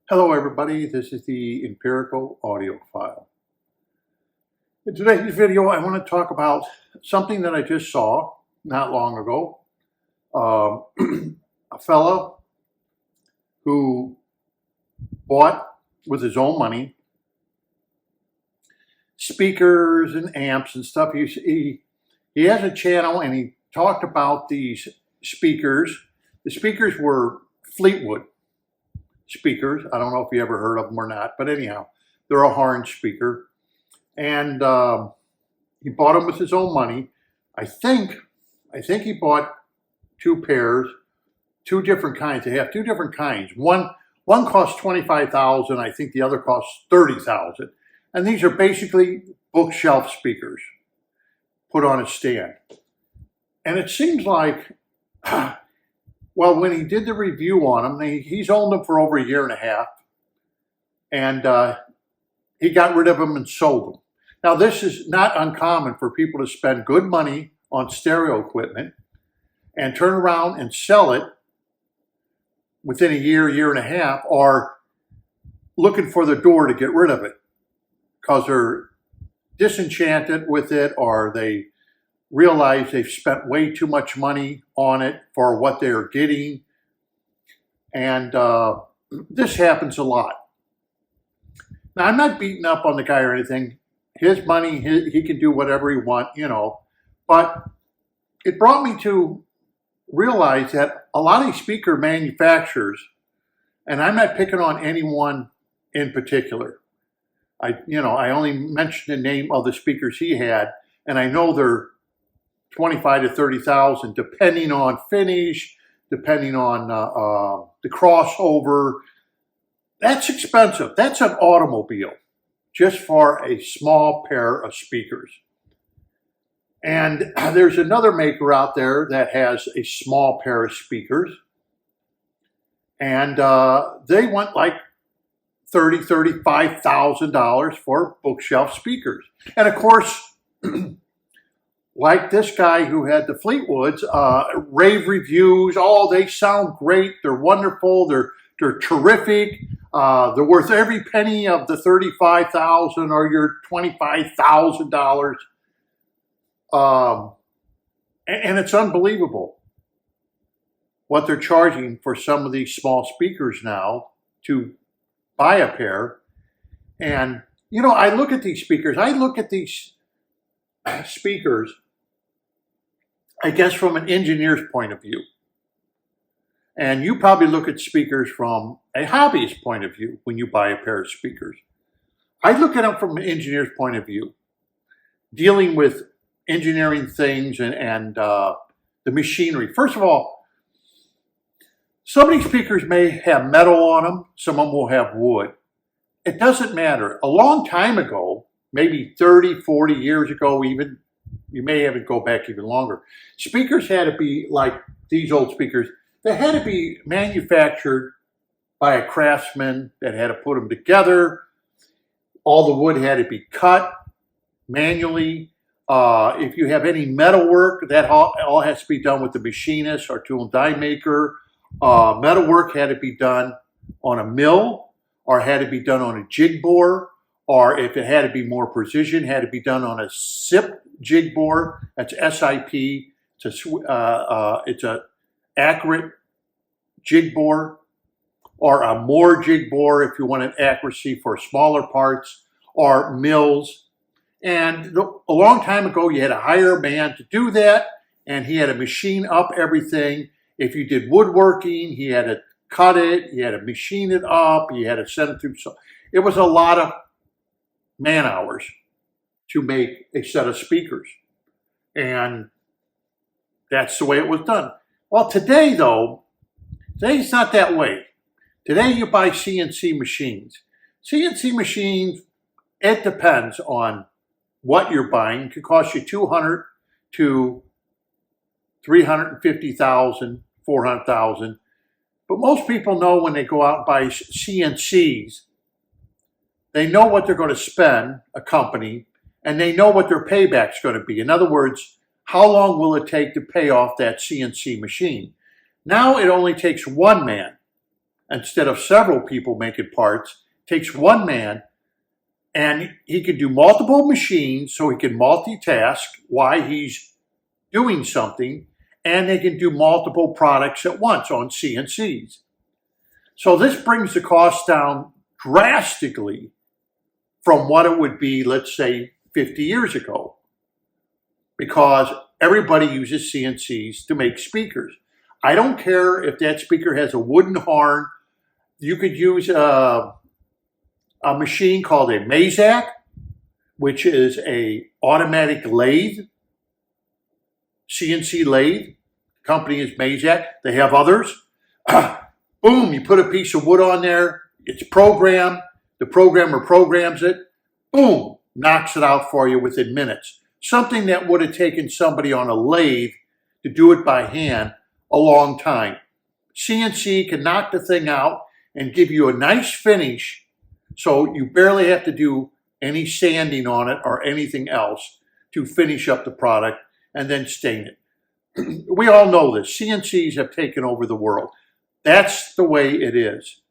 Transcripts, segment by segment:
Hello everybody, this is the Empirical Audiophile. In today's video I want to talk about something that I just saw not long ago. A fellow who bought with his own money speakers and amps and stuff. He has a channel and he talked about these speakers. The speakers were Fleetwood speakers. I don't know if you ever heard of them or not, but anyhow, they're a horn speaker. And he bought them with his own money. I think he bought two pairs, two different kinds. They have two different kinds. One costs $25,000. I think the other costs $30,000. And these are basically bookshelf speakers put on a stand. And it seems like, well, when he did the review on them, he's owned them for over a year and a half. And he got rid of them and sold them. Now, this is not uncommon for people to spend good money on stereo equipment and turn around and sell it within a year and a half, or looking for the door to get rid of it because they're disenchanted with it, or they realize they've spent way too much money on it for what they're getting. And this happens a lot. Now, I'm not beating up on the guy or anything. His money, he can do whatever he wants, But it brought me to realize that a lot of these speaker manufacturers, and I'm not picking on anyone in particular. I only mentioned the name of the speakers he had, and I know they're 25 to 30,000, depending on finish, depending on the crossover. That's expensive. That's an automobile just for a small pair of speakers. And there's another maker out there that has a small pair of speakers, and they want like $30,000, $35,000 for bookshelf speakers. And of course, like this guy who had the Fleetwoods, rave reviews. Oh, they sound great. They're wonderful. They're terrific. They're worth every penny of the $35,000 or your $25,000. And it's unbelievable what they're charging for some of these small speakers now to buy a pair. And, I look at these speakers. I look at these speakers, I guess, from an engineer's point of view. And you probably look at speakers from a hobbyist point of view when you buy a pair of speakers. I look at them from an engineer's point of view, dealing with engineering things and the machinery. First of all, some of these speakers may have metal on them. Some of them will have wood. It doesn't matter. A long time ago, maybe 30, 40 years ago even, you may even go back even longer, speakers had to be like these old speakers. They had to be manufactured by a craftsman that had to put them together. All the wood had to be cut manually. If you have any metal work, that all has to be done with the machinist or tool and die maker. Metal work had to be done on a mill, or had to be done on a jig bore, or if it had to be more precision, had to be done on a SIP jig bore. That's SIP. It's a accurate jig bore, or a more jig bore if you want an accuracy for smaller parts, or mills. And a long time ago, you had to hire a man to do that, and he had to machine up everything. If you did woodworking, he had to cut it, he had to machine it up, he had to send it through. So it was a lot of man hours to make a set of speakers. And that's the way it was done. Well, today, though, today's not that way. Today, you buy CNC machines. CNC machines, it depends on what you're buying. It could cost you $200,000 to $350,000, $400,000. But most people know when they go out and buy CNCs, they know what they're going to spend, a company, and they know what their payback's going to be. In other words, how long will it take to pay off that CNC machine? Now it only takes one man instead of several people making parts, takes one man, and he can do multiple machines, so he can multitask while he's doing something, and they can do multiple products at once on CNCs. So this brings the cost down drastically from what it would be, let's say, 50 years ago, because everybody uses CNCs to make speakers. I don't care if that speaker has a wooden horn. You could use a machine called a Mazak, which is a automatic lathe, CNC lathe. The company is Mazak. They have others. Boom, you put a piece of wood on there. It's programmed. The programmer programs it. Boom, knocks it out for you within minutes. Something that would have taken somebody on a lathe to do it by hand a long time. CNC can knock the thing out and give you a nice finish, so you barely have to do any sanding on it or anything else to finish up the product and then stain it. We all know this. CNCs have taken over the world. That's the way it is.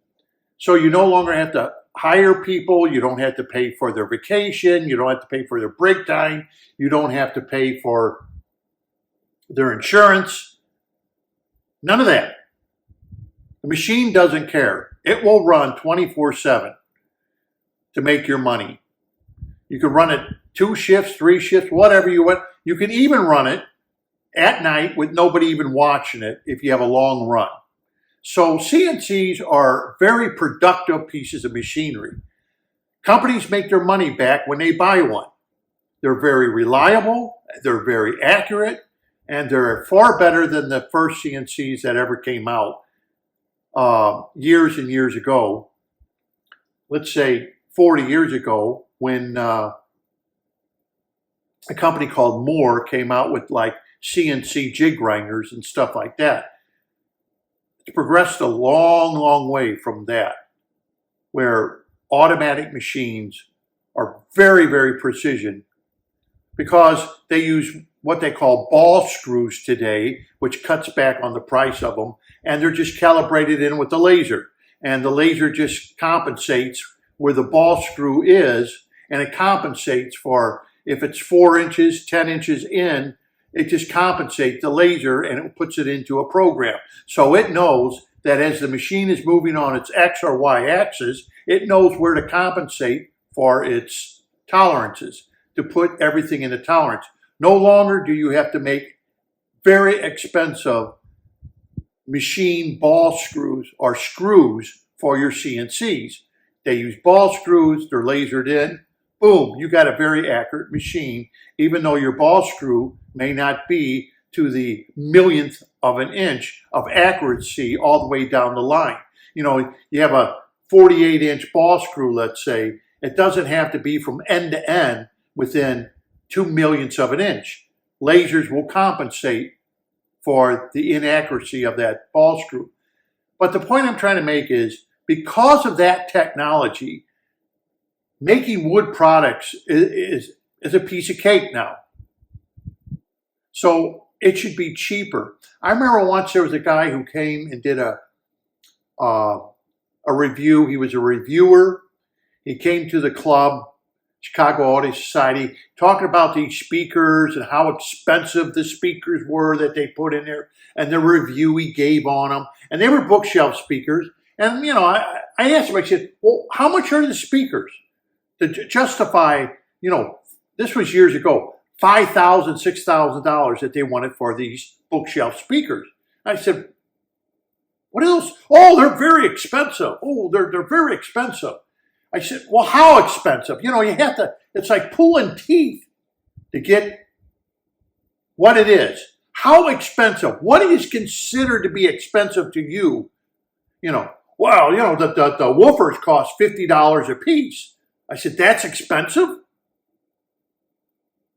So you no longer have to hire people. You don't have to pay for their vacation. You don't have to pay for their break time. You don't have to pay for their insurance. None of that. The machine doesn't care. It will run 24/7 to make your money. You can run it 2 shifts, 3 shifts, whatever you want. You can even run it at night with nobody even watching it if you have a long run. So CNCs are very productive pieces of machinery. Companies make their money back when they buy one. They're very reliable, they're very accurate, and they're far better than the first CNCs that ever came out years and years ago. Let's say 40 years ago, when a company called Moore came out with like CNC jig grinders and stuff like that. It's progressed a long, long way from that, where automatic machines are very, very precision, because they use what they call ball screws today, which cuts back on the price of them, and they're just calibrated in with the laser. And the laser just compensates where the ball screw is, and it compensates for, if it's 4 inches, 10 inches in, it just compensates the laser and it puts it into a program. So it knows that as the machine is moving on its X or Y axis, it knows where to compensate for its tolerances, to put everything in the tolerance. No longer do you have to make very expensive machine ball screws or screws for your CNCs. They use ball screws, they're lasered in. Boom, you got a very accurate machine, even though your ball screw may not be to the millionth of an inch of accuracy all the way down the line. You know, you have a 48-inch ball screw, let's say. It doesn't have to be from end to end within 2 millionths of an inch. Lasers will compensate for the inaccuracy of that ball screw. But the point I'm trying to make is, because of that technology, making wood products is a piece of cake now. So it should be cheaper. I remember once there was a guy who came and did a review. He was a reviewer. He came to the club, Chicago Audio Society, talking about these speakers and how expensive the speakers were that they put in there, and the review he gave on them. And they were bookshelf speakers. And, you know, I asked him, I said, well, how much are the speakers? To justify, you know, this was years ago, $5,000, $6,000 that they wanted for these bookshelf speakers. I said, what are those? Oh, they're very expensive. Oh, they're very expensive. I said, well, how expensive? You know, you have to, it's like pulling teeth to get what it is. How expensive? What is considered to be expensive to you? You know, well, you know, the woofers cost $50 a piece. I said, that's expensive?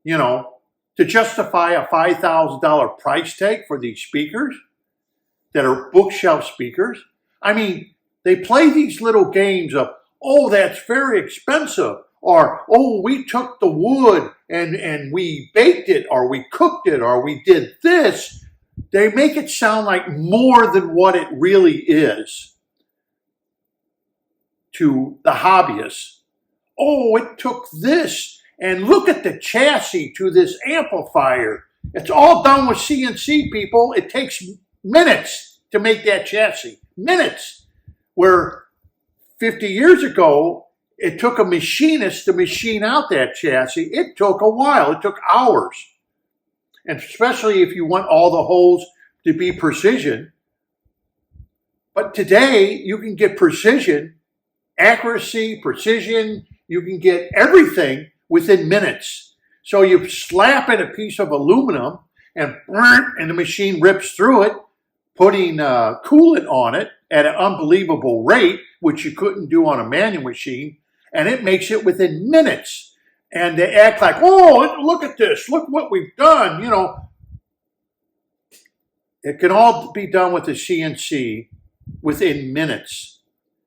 You know, to justify a $5,000 price tag for these speakers that are bookshelf speakers. I mean, they play these little games of, oh, that's very expensive, or, oh, we took the wood and we baked it, or we cooked it, or we did this. They make it sound like more than what it really is. to the hobbyists. Oh, it took this, and look at the chassis to this amplifier. It's all done with CNC, people. It takes minutes to make that chassis. Minutes. Where 50 years ago, it took a machinist to machine out that chassis. It took a while. It took hours. And especially if you want all the holes to be precision. But today, you can get precision, accuracy, precision. You can get everything within minutes. So you slap in a piece of aluminum and the machine rips through it, putting coolant on it at an unbelievable rate, which you couldn't do on a manual machine, and it makes it within minutes. And they act like, oh, look at this, look what we've done, you know. It can all be done with the CNC within minutes.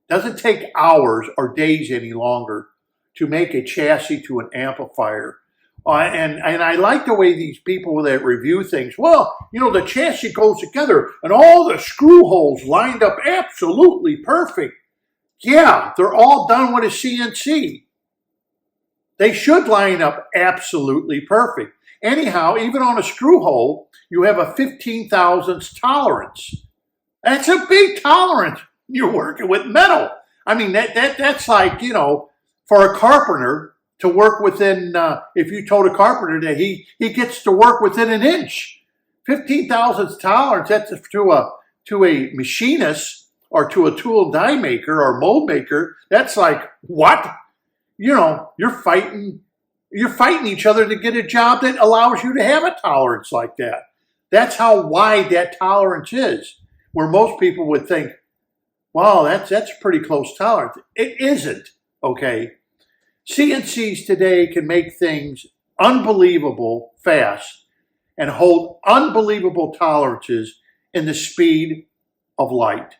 Doesn't take hours or days any longer to make a chassis to an amplifier. And I like the way these people that review things, well, you know, the chassis goes together and all the screw holes lined up absolutely perfect. Yeah, they're all done with a CNC. They should line up absolutely perfect. Anyhow, even on a screw hole, you have a 15 thousandths tolerance. That's a big tolerance. You're working with metal. I mean, that's like, you know, for a carpenter to work within, if you told a carpenter that he gets to work within an inch. 15 thousandths tolerance, that's to a machinist or to a tool die maker or mold maker, that's like, what? You know, you're fighting each other to get a job that allows you to have a tolerance like that. That's how wide that tolerance is, where most people would think, wow, that's pretty close tolerance. It isn't, okay? CNCs today can make things unbelievable fast and hold unbelievable tolerances in the speed of light.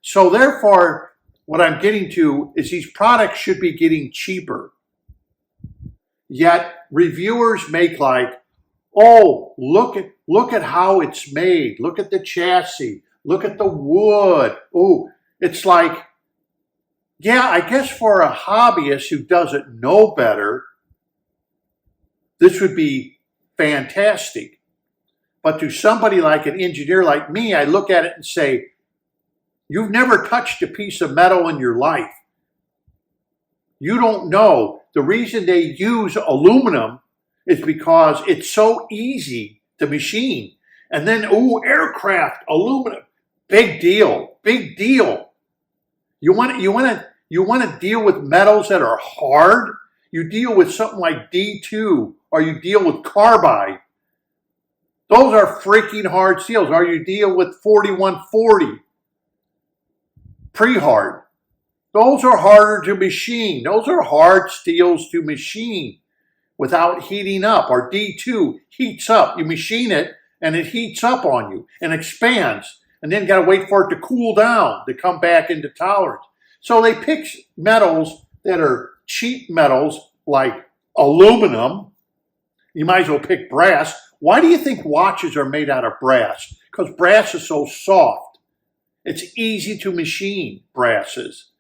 So therefore, what I'm getting to is these products should be getting cheaper. Yet reviewers make like, oh, look at how it's made. Look at the chassis. Look at the wood. Oh, it's like, yeah, I guess for a hobbyist who doesn't know better, this would be fantastic. But to somebody like an engineer like me, I look at it and say, you've never touched a piece of metal in your life. You don't know. The reason they use aluminum is because it's so easy to machine. And then, aircraft, aluminum, big deal, big deal. You want to deal with metals that are hard? You deal with something like D2, or you deal with carbide. Those are freaking hard steels. Or you deal with 4140, pre-hard. Those are harder to machine. Those are hard steels to machine without heating up. Or D2 heats up. You machine it, and it heats up on you and expands. And then got to wait for it to cool down to come back into tolerance. So they pick metals that are cheap metals like aluminum. You might as well pick brass. Why do you think watches are made out of brass? Because brass is so soft. It's easy to machine, brass is.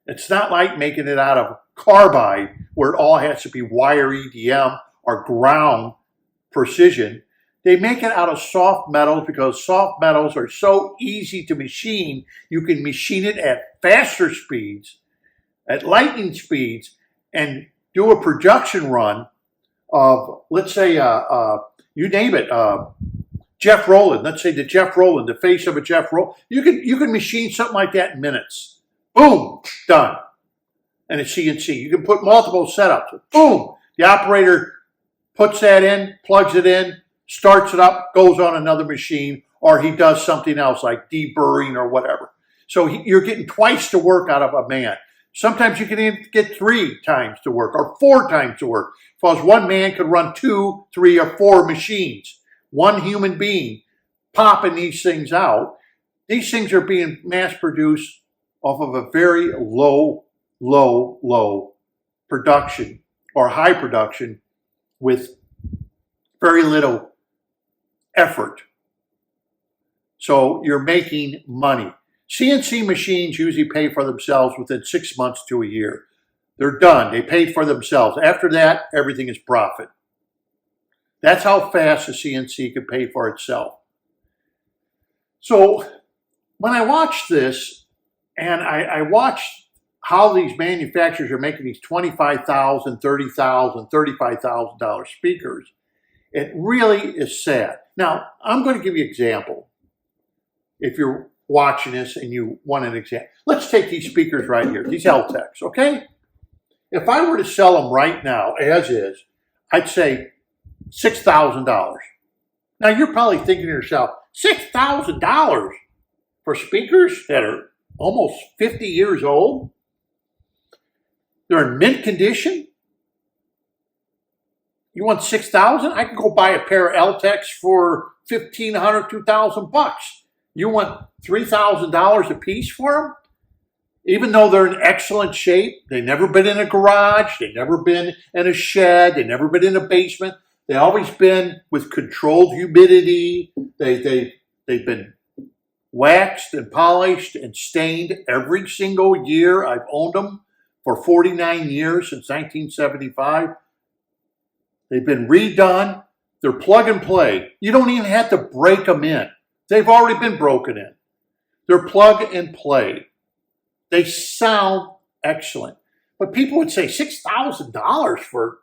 It's not like making it out of carbide where it all has to be wire EDM or ground precision. They make it out of soft metals because soft metals are so easy to machine. You can machine it at faster speeds, at lightning speeds, and do a production run of, let's say, you name it, Jeff Rowland. Let's say the Jeff Rowland, the face of a Jeff Rowland. You can machine something like that in minutes. Boom, done. And it's CNC. You can put multiple setups. Boom, the operator puts that in, plugs it in, starts it up, goes on another machine, or he does something else like deburring or whatever. So you're getting twice the work out of a man. Sometimes you can even get 3 times to work or 4 times to work, because one man could run 2, 3, or 4 machines. One human being popping these things out. These things are being mass produced off of a very low production or high production with very little effort. So you're making money. CNC machines usually pay for themselves within 6 months to a year. They're done. They pay for themselves. After that, everything is profit. That's how fast a CNC can pay for itself. So when I watched this, and I watched how these manufacturers are making these $25,000, $30,000, $35,000 speakers, it really is sad. Now, I'm going to give you an example. If you're watching this and you want an example, let's take these speakers right here, these Eltex, okay? If I were to sell them right now, as is, I'd say $6,000. Now, you're probably thinking to yourself, $6,000 for speakers that are almost 50 years old? They're in mint condition? You want $6,000? I can go buy a pair of Eltex for $1,500, $2,000. You want $3,000 a piece for them? Even though they're in excellent shape, they've never been in a garage, they've never been in a shed, they've never been in a basement. They've always been with controlled humidity. They've been waxed and polished and stained every single year. I've owned them for 49 years, since 1975. They've been redone. They're plug and play. You don't even have to break them in. They've already been broken in. They're plug and play. They sound excellent. But people would say $6,000 for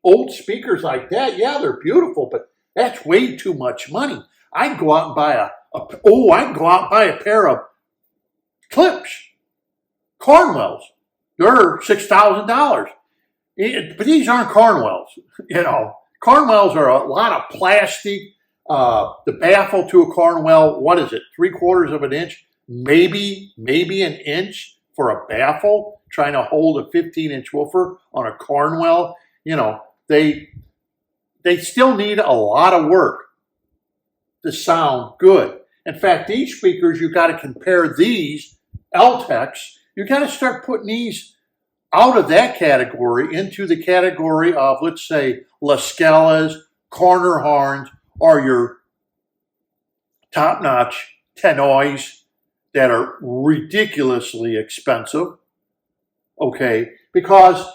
old speakers like that. Yeah, they're beautiful, but that's way too much money. I can go out and buy a pair of Klipsch, Cornwells. They're $6,000. But these aren't Cornwells. You know, Cornwells are a lot of plastic. The baffle to a Cornwell, what is it? 3/4 of an inch, maybe an inch for a baffle, trying to hold a 15-inch woofer on a Cornwell. You know, they still need a lot of work to sound good. In fact, these speakers, you got to compare these Eltex. You got to start putting these out of that category into the category of, let's say, Laskellas, Corner Horns, or your top-notch Tenoys that are ridiculously expensive. Okay, because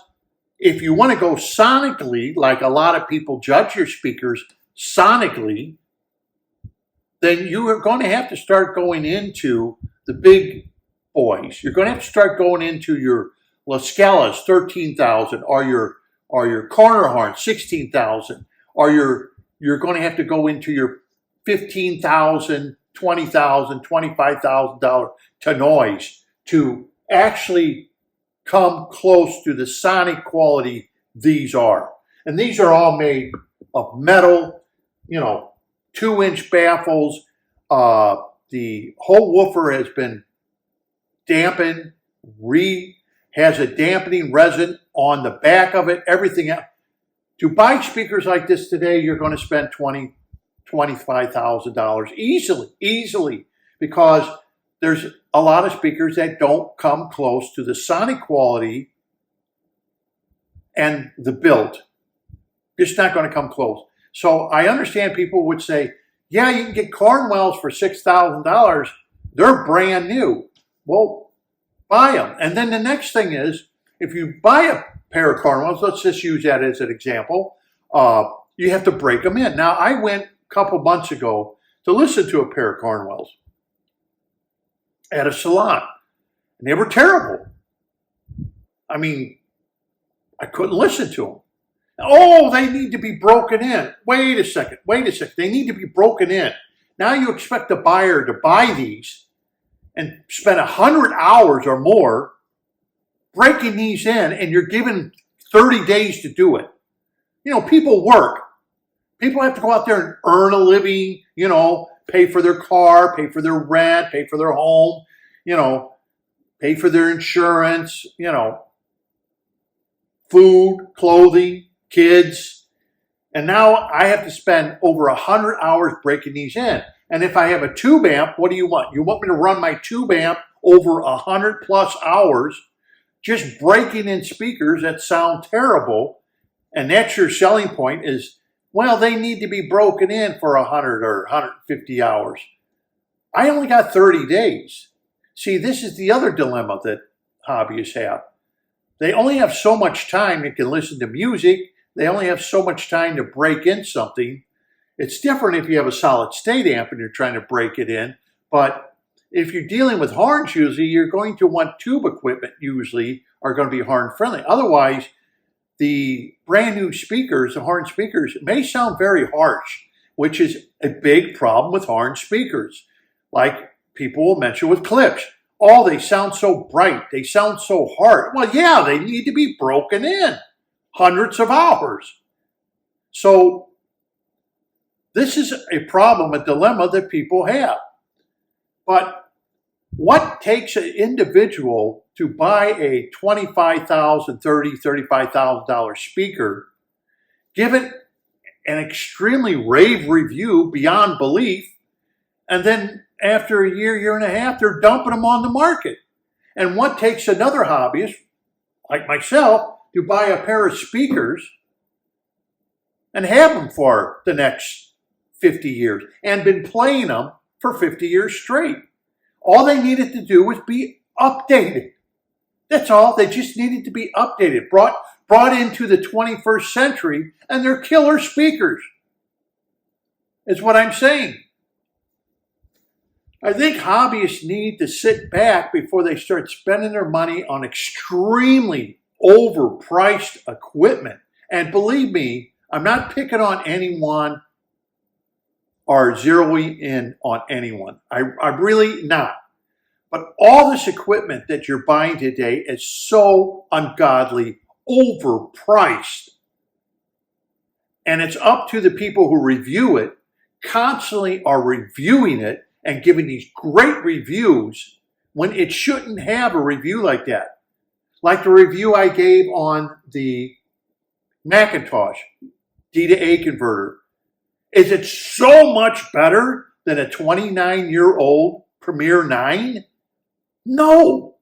if you want to go sonically, like a lot of people judge your speakers sonically, then you are going to have to start going into the big boys. You're going to have to start going into your Laskellas, 13,000, or your Corner Horn, 16,000, or you're going to have to go into your $15,000, $20,000, $25,000 Tenoys to actually come close to the sonic quality these are. And these are all made of metal, 2-inch baffles. The whole woofer has been dampened, has a dampening resin on the back of it, everything else. To buy speakers like this today, you're going to spend $25,000 easily, because there's a lot of speakers that don't come close to the sonic quality and the build. It's not going to come close. So I understand people would say, yeah, you can get Cornwells for $6,000. They're brand new. Well, buy them. And then the next thing is, if you buy a pair of Cornwells, let's just use that as an example, you have to break them in. Now, I went a couple months ago to listen to a pair of Cornwells at a salon, and they were terrible. I mean, I couldn't listen to them. Oh, they need to be broken in. Wait a second. They need to be broken in. Now you expect the buyer to buy these and spend 100 hours or more breaking these in, and you're given 30 days to do it. People work. People have to go out there and earn a living, pay for their car, pay for their rent, pay for their home, pay for their insurance, food, clothing, kids. And now I have to spend over 100 hours breaking these in. And if I have a tube amp, what do you want? You want me to run my tube amp over 100 plus hours just breaking in speakers that sound terrible, and that's your selling point is, well, they need to be broken in for 100 or 150 hours. I only got 30 days. See, this is the other dilemma that hobbyists have. They only have so much time they can listen to music. They only have so much time to break in something. It's different if you have a solid state amp and you're trying to break it in. But if you're dealing with horns, usually you're going to want tube equipment, usually are going to be horn friendly. Otherwise, the brand new speakers, the horn speakers, may sound very harsh, which is a big problem with horn speakers. Like people will mention with Klipsch. Oh, they sound so bright. They sound so hard. Well, yeah, they need to be broken in hundreds of hours. So this is a problem, a dilemma that people have. But what takes an individual to buy a $25,000, $30,000, $35,000 speaker, give it an extremely rave review beyond belief, and then after a year, year and a half, they're dumping them on the market? And what takes another hobbyist, like myself, to buy a pair of speakers and have them for the next 50 years and been playing them for 50 years straight? All they needed to do was be updated. That's all. They just needed to be updated, brought into the 21st century, and they're killer speakers, is what I'm saying. I think hobbyists need to sit back before they start spending their money on extremely overpriced equipment. And believe me, I'm not picking on anyone or zeroing in on anyone. I'm really not. But all this equipment that you're buying today is so ungodly overpriced. And it's up to the people who review it, constantly are reviewing it and giving these great reviews when it shouldn't have a review like that. Like the review I gave on the Macintosh D to A converter. Is it so much better than a 29-year-old Premier 9? No.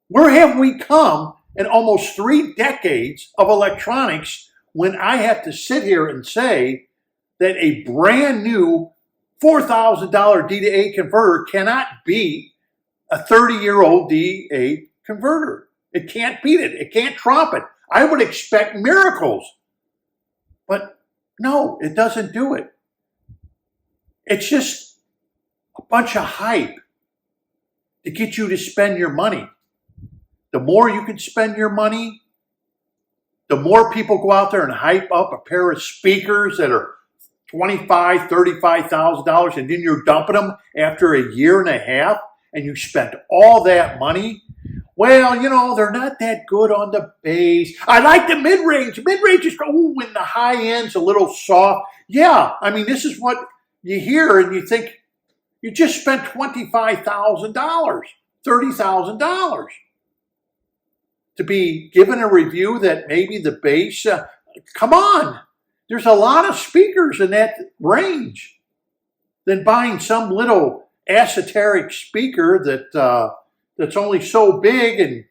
Where have we come in almost 3 decades of electronics when I have to sit here and say that a brand new $4,000 D to A converter cannot beat a 30-year-old D to A converter? It can't beat it. It can't trump it. I would expect miracles. But no, it doesn't do it. It's just a bunch of hype to get you to spend your money. The more you can spend your money, the more people go out there and hype up a pair of speakers that are $25,000, $35,000, and then you're dumping them after a year and a half, and you spent all that money. Well, you know, they're not that good on the bass. I like the mid-range. Mid-range is, when the high end's a little soft. Yeah, I mean, this is what you hear, and you think, you just spent $25,000, $30,000 to be given a review that maybe the bass, come on. There's a lot of speakers in that range than buying some little esoteric speaker that's only so big and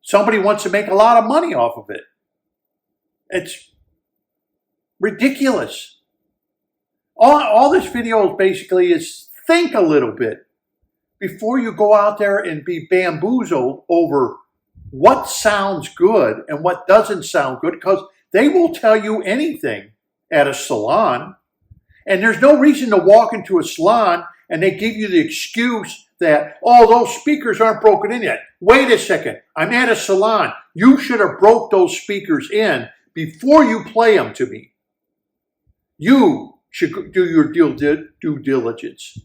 somebody wants to make a lot of money off of it. It's ridiculous. All this video basically is think a little bit before you go out there and be bamboozled over what sounds good and what doesn't sound good, because they will tell you anything at a salon. And there's no reason to walk into a salon and they give you the excuse that, oh, those speakers aren't broken in yet. Wait a second. I'm at a salon. You should have broke those speakers in before you play them to me. You should do your due diligence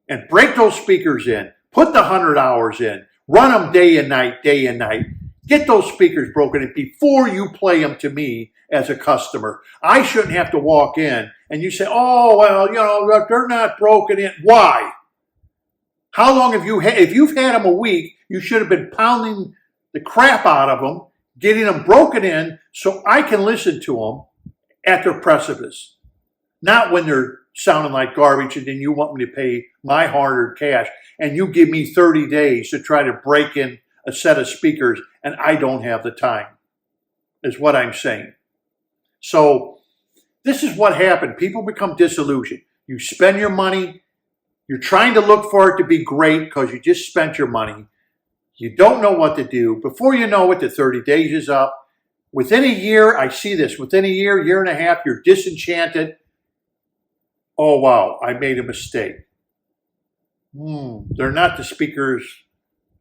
and break those speakers in. Put the 100 hours in. Run them day and night, day and night. Get those speakers broken in before you play them to me as a customer. I shouldn't have to walk in and you say, oh, well, you know, they're not broken in. Why? How long have you had? If you've had them a week, you should have been pounding the crap out of them, getting them broken in so I can listen to them at their precipice. Not when they're sounding like garbage and then you want me to pay my hard-earned cash and you give me 30 days to try to break in a set of speakers and I don't have the time, is what I'm saying. So this is what happened. People become disillusioned. You spend your money, You're trying to look for it to be great because you just spent your money. You don't know what to do. Before you know it, the 30 days is up. Within a year, I see this. Within a year and a half, you're disenchanted. Oh, wow, I made a mistake. They're not the speakers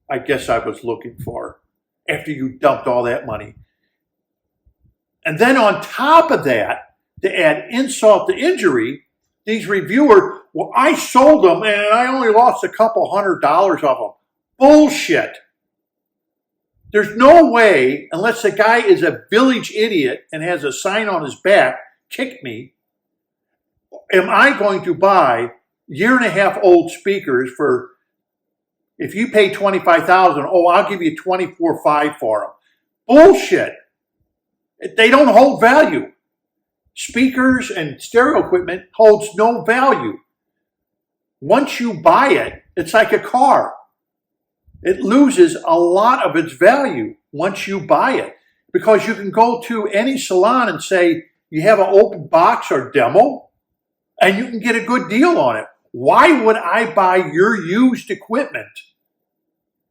I guess I was looking for after you dumped all that money. And then on top of that, to add insult to injury, these reviewers, well, I sold them and I only lost a couple $100 off them. Bullshit. There's no way, unless the guy is a village idiot and has a sign on his back, kick me, am I going to buy year-and-a-half old speakers for, if you pay $25,000, oh, I'll give you $24,500 for them. Bullshit. They don't hold value. Speakers and stereo equipment holds no value. Once you buy it, it's like a car. It loses a lot of its value once you buy it, because you can go to any salon and say you have an open box or demo and you can get a good deal on it. Why would I buy your used equipment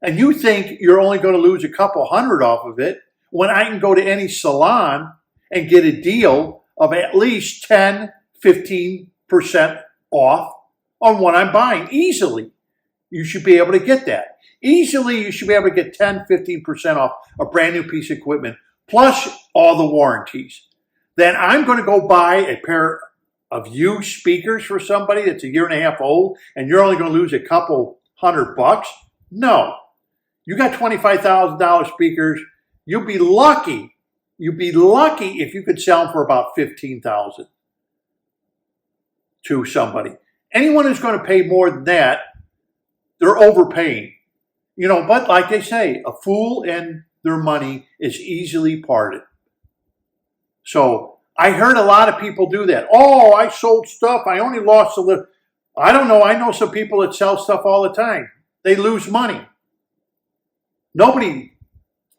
and you think you're only going to lose a couple $100 off of it when I can go to any salon and get a deal of at least 10, 15% off on what I'm buying? Easily, you should be able to get that. Easily, you should be able to get 10, 15% off a brand new piece of equipment, plus all the warranties. Then I'm going to go buy a pair of used speakers for somebody that's a year-and-a-half old, and you're only going to lose a couple $100? No. You got $25,000 speakers. You'll be lucky. You'll be lucky if you could sell them for about $15,000 to somebody. Anyone who's going to pay more than that, they're overpaying. You know, but like they say, a fool and their money is easily parted. So I heard a lot of people do that. Oh, I sold stuff. I only lost a little. I don't know. I know some people that sell stuff all the time. They lose money. Nobody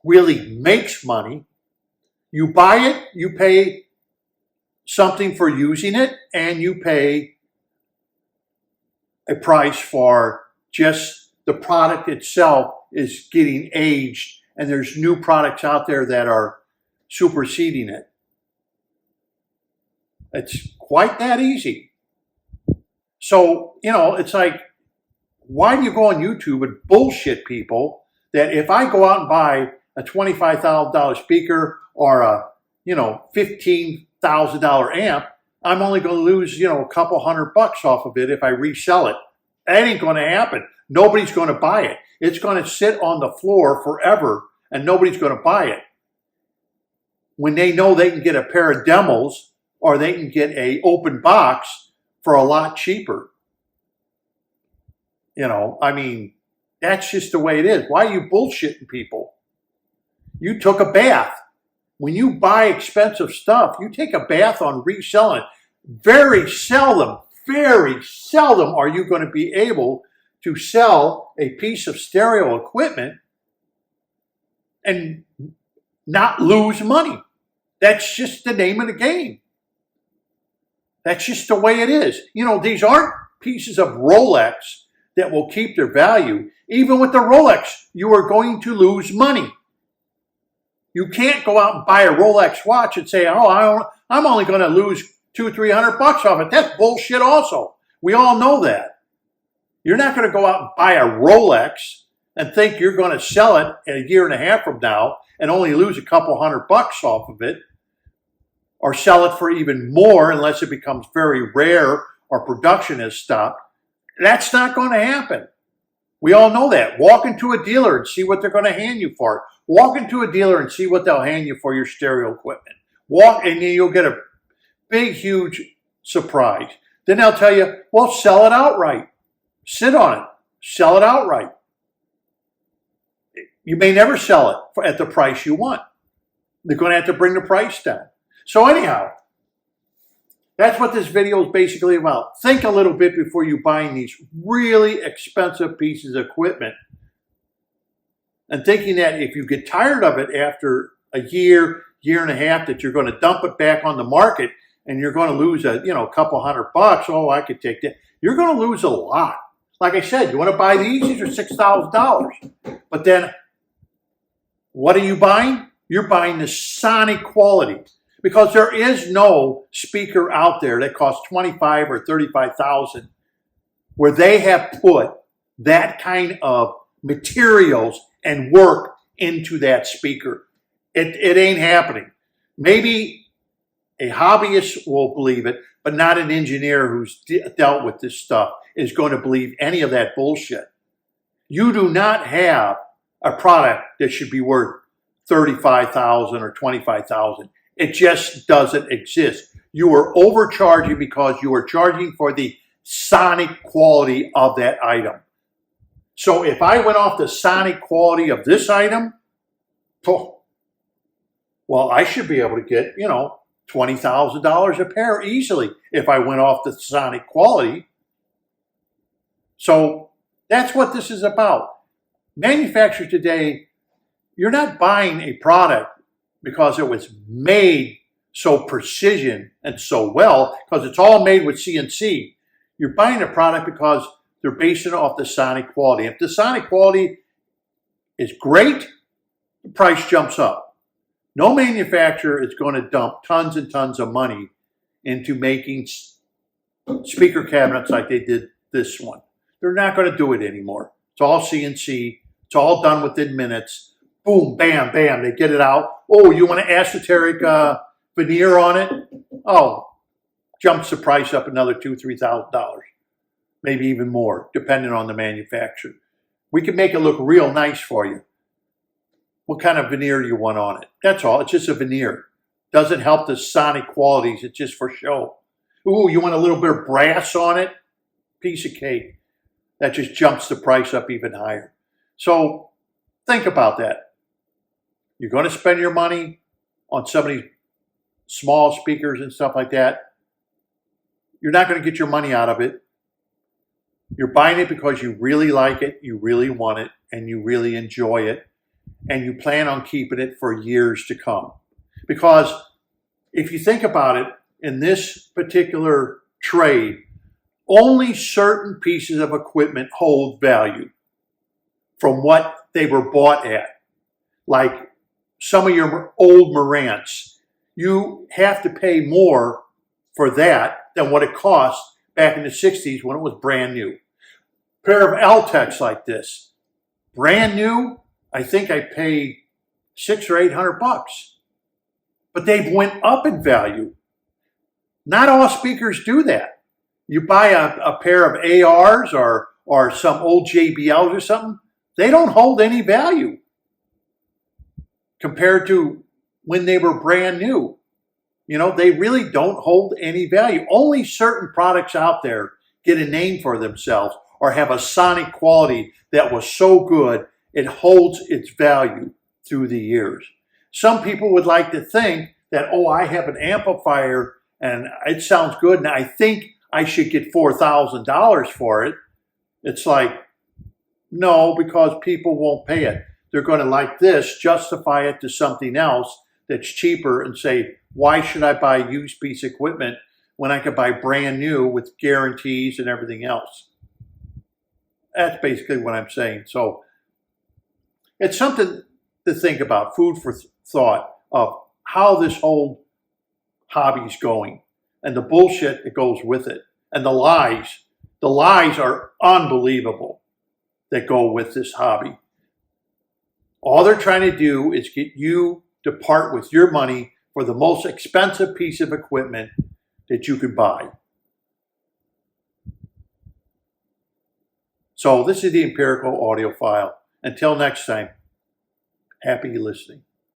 really makes money. You buy it, you pay something for using it, and you pay a price for just the product itself is getting aged, and there's new products out there that are superseding it. It's quite that easy. So, you know, it's like, why do you go on YouTube and bullshit people that if I go out and buy a $25,000 speaker or a, $15,000 amp, I'm only going to lose, a couple $100 off of it if I resell it? That ain't going to happen. Nobody's going to buy it. It's going to sit on the floor forever and nobody's going to buy it. When they know they can get a pair of demos or they can get an open box for a lot cheaper. That's just the way it is. Why are you bullshitting people? You took a bath. When you buy expensive stuff, you take a bath on reselling. Very seldom are you going to be able to sell a piece of stereo equipment and not lose money. That's just the name of the game. That's just the way it is. These aren't pieces of Rolex that will keep their value. Even with the Rolex, you are going to lose money. You can't go out and buy a Rolex watch and say, I'm only going to lose $200-300 off it. That's bullshit also. We all know that. You're not going to go out and buy a Rolex and think you're going to sell it in a year and a half from now and only lose a couple $100 off of it, or sell it for even more unless it becomes very rare or production has stopped. That's not going to happen. We all know that. Walk into a dealer and see what they're going to hand you for it. Walk into a dealer and see what they'll hand you for your stereo equipment. And you'll get a big, huge surprise. Then they'll tell you, well, sell it outright. Sit on it. Sell it outright. You may never sell it at the price you want. They're going to have to bring the price down. So anyhow, that's what this video is basically about. Think a little bit before you buying these really expensive pieces of equipment, and thinking that if you get tired of it after a year and a half, that you're going to dump it back on the market and you're going to lose a couple $100. Oh, I could take that. You're going to lose a lot. Like I said, you want to buy these are $6,000. But then what are you buying? You're buying the sonic quality, because there is no speaker out there that costs $25,000 or $35,000 where they have put that kind of materials and work into that speaker. It ain't happening. Maybe a hobbyist will believe it, but not an engineer who's dealt with this stuff is going to believe any of that bullshit. You do not have a product that should be worth $35,000 or $25,000. It just doesn't exist. You are overcharging because you are charging for the sonic quality of that item. So if I went off the sonic quality of this item, well, I should be able to get, $20,000 a pair easily if I went off the sonic quality. So that's what this is about. Manufacturers today, you're not buying a product because it was made so precision and so well, because it's all made with CNC. You're buying a product because they're basing it off the sonic quality. If the sonic quality is great, the price jumps up. No manufacturer is going to dump tons and tons of money into making speaker cabinets like they did this one. They're not going to do it anymore. It's all CNC. It's all done within minutes. Boom, bam, bam. They get it out. Oh, you want an esoteric veneer on it? Oh, jumps the price up another $2,000, $3,000, maybe even more, depending on the manufacturer. We can make it look real nice for you. What kind of veneer do you want on it? That's all. It's just a veneer. Doesn't help the sonic qualities. It's just for show. Ooh, you want a little bit of brass on it? Piece of cake. That just jumps the price up even higher. So think about that. You're going to spend your money on some of these small speakers and stuff like that. You're not going to get your money out of it. You're buying it because you really like it, you really want it, and you really enjoy it, and you plan on keeping it for years to come. Because if you think about it, in this particular trade, only certain pieces of equipment hold value from what they were bought at. Like some of your old Marantz, you have to pay more for that than what it cost back in the 60s when it was brand new. A pair of Altex like this, brand new, I think I paid $600 or $800, but they've went up in value. Not all speakers do that. You buy a pair of ARs or some old JBLs or something, they don't hold any value compared to when they were brand new. They really don't hold any value. Only certain products out there get a name for themselves or have a sonic quality that was so good it holds its value through the years. Some people would like to think that, oh, I have an amplifier and it sounds good and I think I should get $4,000 for it. It's like, no, because people won't pay it. They're going to, like this, justify it to something else that's cheaper and say, why should I buy used piece of equipment when I could buy brand new with guarantees and everything else? That's basically what I'm saying. So it's something to think about, food for thought of how this whole hobby is going and the bullshit that goes with it and the lies. The lies are unbelievable that go with this hobby. All they're trying to do is get you to part with your money for the most expensive piece of equipment that you could buy. So this is the Empirical Audiophile. Until next time, happy listening.